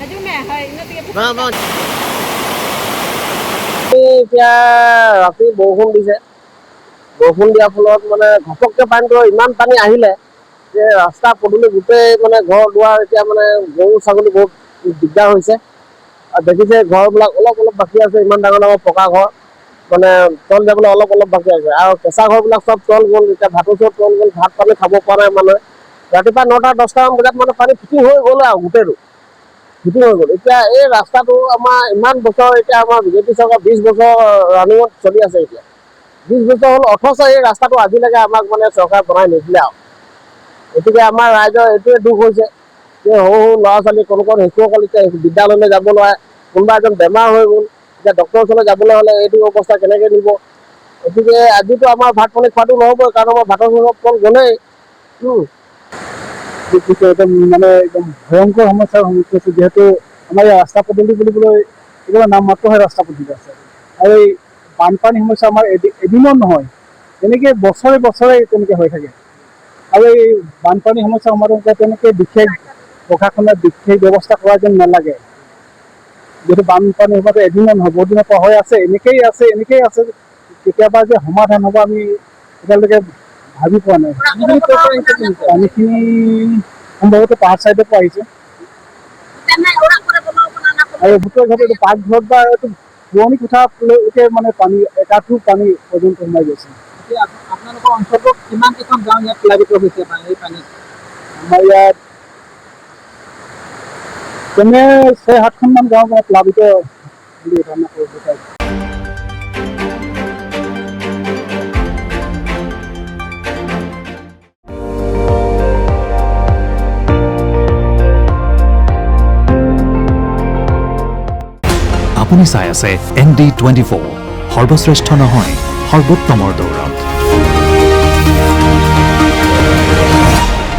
এতিয়া ৰাতি বৰষুণ দিছে, বৰষুণ দিয়াৰ ফলত মানে ঘপককৈ পানীটো ইমান পানী আহিলে যে ৰাস্তা পদূলি গোটেই মানে ঘৰ দুৱাৰ এতিয়া মানে গৰু ছাগলী বহুত দিগদাৰ হৈছে। আৰু দেখিছে ঘৰবিলাক অলপ অলপ বাকী আছে, ইমান ডাঙৰ ডাঙৰ পকা ঘৰ মানে তল যাবলৈ অলপ অলপ বাকী আছে। আৰু কেঁচা ঘৰবিলাক চব তল গ'ল, এতিয়া ভাতৰ চব তল গ'ল, ভাত পানী খাব পৰা নাই মানুহে। ৰাতিপুৱা 9টা-10টামান বজাত মানে পানী ফিটিং হৈ গ'ল আৰু গোটেইটো ফিটিং হৈ গ'ল। এতিয়া এই ৰাস্তাটো আমাৰ ইমান বছৰ, এতিয়া আমাৰ বিজেপি চৰকাৰ 20 বছৰ ৰানিঙত চলি আছে। এতিয়া 20 বছৰ হ'ল, অথচ এই ৰাস্তাটো আজিলৈকে আমাক মানে চৰকাৰে বনাই নিদিলে আৰু। গতিকে আমাৰ ৰাইজৰ এইটোৱে দুখ হৈছে যে সৰু সৰু ল'ৰা ছোৱালী কণ শিশুসকল এতিয়া বিদ্যালয়লৈ যাব নোৱাৰে, কোনোবা এজন বেমাৰ হৈ গ'ল, এতিয়া ডক্টৰৰ ওচৰলৈ যাবলৈ হ'লে এইটো অৱস্থা কেনেকৈ নিব। গতিকে আজিতো আমাৰ ভাত পানী খোৱাটো নহ'বই, কাৰণ আমাৰ ভাতৰ তল গ'লেই। একদম মানে একদম ভয়ংকৰ সমস্যাৰ সন্মুখীন হৈছে, যিহেতু আমাৰ এই ৰাস্তা পদূলি বুলিবলৈ কেৱল নাম মাত্ৰহে ৰাস্তা পদূলি আছে। আৰু এই বানপানী সমস্যা আমাৰ এদিনত নহয়, তেনেকৈ বছৰে বছৰে তেনেকৈ হৈ থাকে। আৰু এই বানপানী সমস্যা সমাধান কৰা তেনেকৈ বিশেষ প্ৰশাসনে বিশেষ ব্যৱস্থা কৰা যেন নালাগে। যিহেতু বানপানী সমাধান এদিনত নহয়, বহুত দিনৰ পৰা হৈ আছে, এনেকেই আছে। কেতিয়াবা যে সমাধান হ'ব আমি এতিয়ালৈকে ভাবি পোৱা নাই। পানীখিনি সম্ভৱতঃ পাহাৰ চাইডৰ পৰা আহিছে। আৰু গোটেই ঘৰত এইটো পাকঘৰত বা এইটো পুৰণি কোঠালৈকে মানে পানী, একাঠো পানী পৰ্যন্ত সোমাই গৈছে। আপোনালোকৰ অঞ্চলটোত কিমান কেইখন গাঁও ইয়াত প্লাবিত হৈছে এই পানীত? আমাৰ ইয়াত তেনে 6-7খনমান গাঁও প্লাবিত বুলি ধাৰণা কৰিব পাৰি। আপুনি চাই আছে ND24, সৰ্বশ্ৰেষ্ঠ নহয়, সৰ্বোত্তমৰ দৌৰত।